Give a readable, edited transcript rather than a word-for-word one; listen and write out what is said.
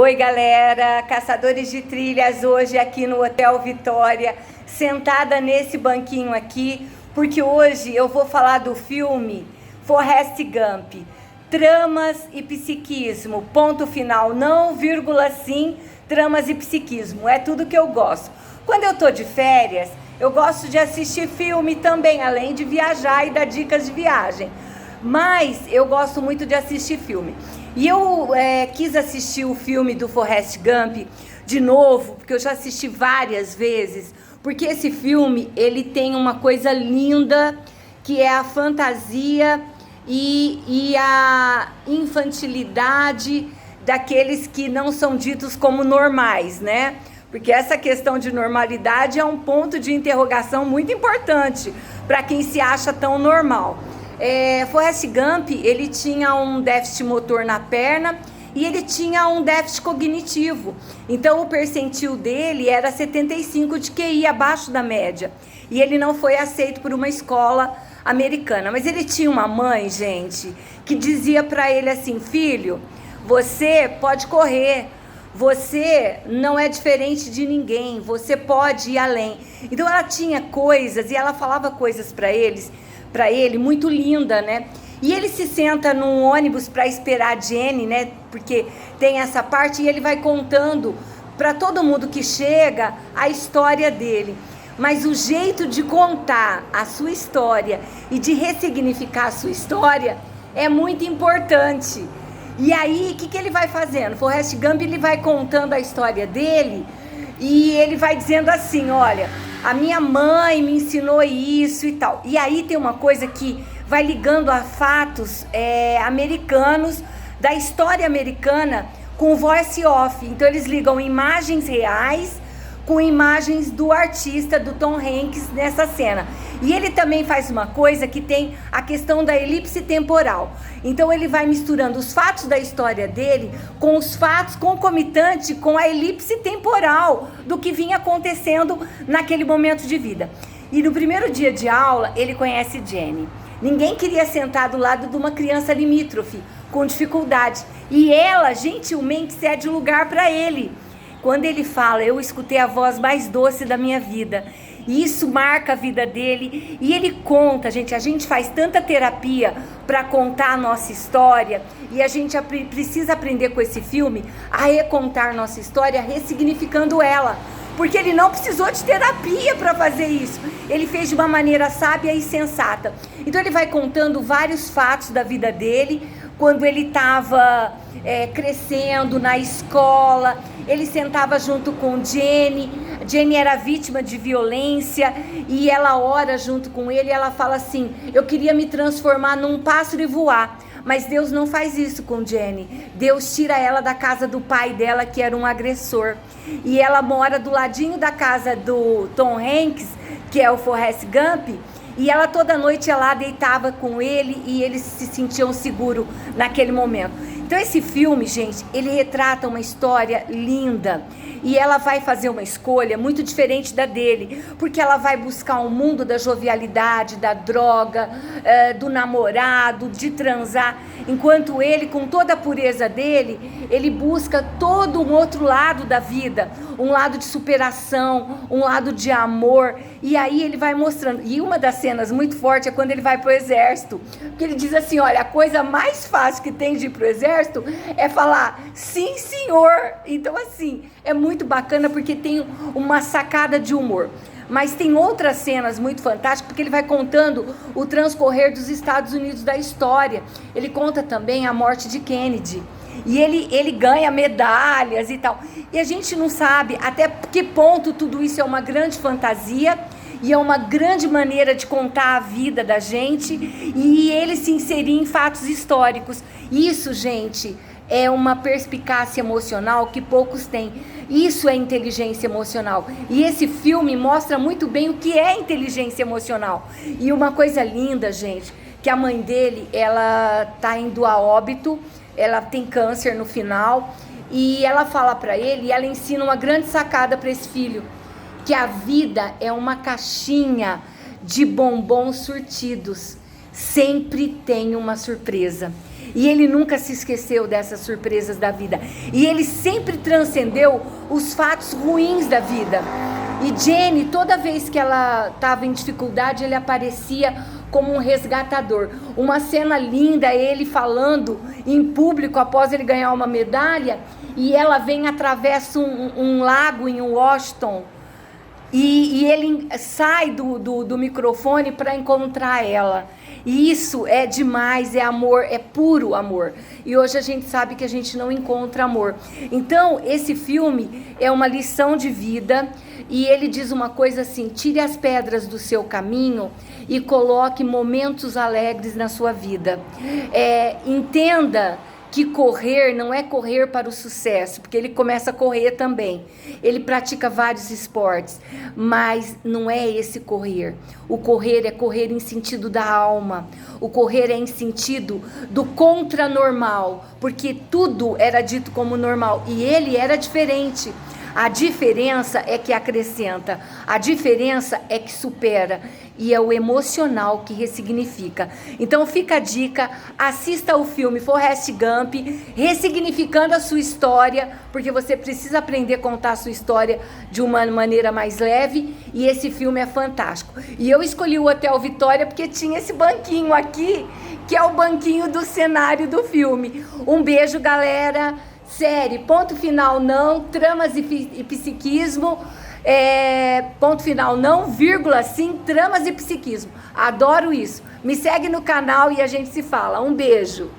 Oi galera, caçadores de trilhas, hoje aqui no Hotel Vitória, sentada nesse banquinho aqui, porque hoje eu vou falar do filme Forrest Gump, tramas e psiquismo, ponto final, não vírgula sim, tramas e psiquismo, é tudo que eu gosto. Quando eu tô de férias, eu gosto de assistir filme também, além de viajar e dar dicas de viagem, mas eu gosto muito de assistir filme. E eu quis assistir o filme do Forrest Gump de novo, porque eu já assisti várias vezes, porque esse filme, ele tem uma coisa linda, que é a fantasia e a infantilidade daqueles que não são ditos como normais, né? Porque essa questão de normalidade é um ponto de interrogação muito importante para quem se acha tão normal. Forrest Gump, ele tinha um déficit motor na perna e ele tinha um déficit cognitivo. Então o percentil dele era 75 de QI, abaixo da média. E ele não foi aceito por uma escola americana. Mas ele tinha uma mãe, gente, que dizia para ele assim: filho, você pode correr, você não é diferente de ninguém, você pode ir além. Então ela tinha coisas e ela falava coisas para ele, muito linda, né? E ele se senta num ônibus para esperar a Jenny, né? Porque tem essa parte e ele vai contando para todo mundo que chega a história dele. Mas o jeito de contar a sua história e de ressignificar a sua história é muito importante. E aí, o que ele vai fazendo? Forrest Gump, ele vai contando a história dele e ele vai dizendo assim: olha, a minha mãe me ensinou isso e tal. E aí tem uma coisa que vai ligando a fatos americanos, da história americana, com voice off. Então eles ligam imagens reais com imagens do artista, do Tom Hanks, nessa cena. E ele também faz uma coisa que tem a questão da elipse temporal. Então ele vai misturando os fatos da história dele com os fatos concomitantes com a elipse temporal do que vinha acontecendo naquele momento de vida. E no primeiro dia de aula, ele conhece Jenny. Ninguém queria sentar do lado de uma criança limítrofe, com dificuldade. E ela, gentilmente, cede lugar para ele. Quando ele fala: eu escutei a voz mais doce da minha vida. E isso marca a vida dele. E ele conta, gente, a gente faz tanta terapia para contar a nossa história. E a gente precisa aprender com esse filme a recontar nossa história, ressignificando ela. Porque ele não precisou de terapia para fazer isso. Ele fez de uma maneira sábia e sensata. Então ele vai contando vários fatos da vida dele. Quando ele estava crescendo na escola, ele sentava junto com Jenny. Jenny era vítima de violência e ela ora junto com ele e ela fala assim: eu queria me transformar num pássaro e voar. Mas Deus não faz isso com Jenny. Deus tira ela da casa do pai dela, que era um agressor. E ela mora do ladinho da casa do Tom Hanks, que é o Forrest Gump. E ela toda noite ia lá, deitava com ele e eles se sentiam seguros naquele momento. Então esse filme, gente, ele retrata uma história linda. E ela vai fazer uma escolha muito diferente da dele, porque ela vai buscar um mundo da jovialidade, da droga, do namorado, de transar, enquanto ele, com toda a pureza dele, ele busca todo um outro lado da vida, um lado de superação, um lado de amor. E aí ele vai mostrando. E uma das cenas muito fortes é quando ele vai pro exército, porque ele diz assim: olha, a coisa mais fácil que tem de ir pro exército é falar sim, senhor. Então assim, é muito bacana porque tem uma sacada de humor. Mas tem outras cenas muito fantásticas, porque ele vai contando o transcorrer dos Estados Unidos da história. Ele conta também a morte de Kennedy. E ele ganha medalhas e tal. E a gente não sabe até que ponto tudo isso é uma grande fantasia e é uma grande maneira de contar a vida da gente e ele se inserir em fatos históricos. Isso, gente, é uma perspicácia emocional que poucos têm. Isso é inteligência emocional. E esse filme mostra muito bem o que é inteligência emocional. E uma coisa linda, gente, que a mãe dele, ela tá indo a óbito, ela tem câncer no final, e ela fala para ele, e ela ensina uma grande sacada para esse filho, que a vida é uma caixinha de bombons surtidos. Sempre tem uma surpresa. E ele nunca se esqueceu dessas surpresas da vida. E ele sempre transcendeu os fatos ruins da vida. E Jenny, toda vez que ela estava em dificuldade, ele aparecia como um resgatador. Uma cena linda, ele falando em público após ele ganhar uma medalha, e ela vem, atravessa um lago em Washington, e ele sai do microfone para encontrar ela. E isso é demais, é amor, é puro amor. E hoje a gente sabe que a gente não encontra amor. Então, esse filme é uma lição de vida. E ele diz uma coisa assim: tire as pedras do seu caminho e coloque momentos alegres na sua vida. Entenda que correr não é correr para o sucesso, porque ele começa a correr também. Ele pratica vários esportes, mas não é esse correr. O correr é correr em sentido da alma. O correr é em sentido do contranormal, porque tudo era dito como normal e ele era diferente. A diferença é que acrescenta, a diferença é que supera, e é o emocional que ressignifica. Então fica a dica, assista o filme Forrest Gump, ressignificando a sua história, porque você precisa aprender a contar a sua história de uma maneira mais leve, e esse filme é fantástico. E eu escolhi o Hotel Vitória porque tinha esse banquinho aqui, que é o banquinho do cenário do filme. Um beijo, galera. Série, ponto final não, tramas e psiquismo, ponto final não, vírgula sim, tramas e psiquismo. Adoro isso. Me segue no canal e a gente se fala. Um beijo.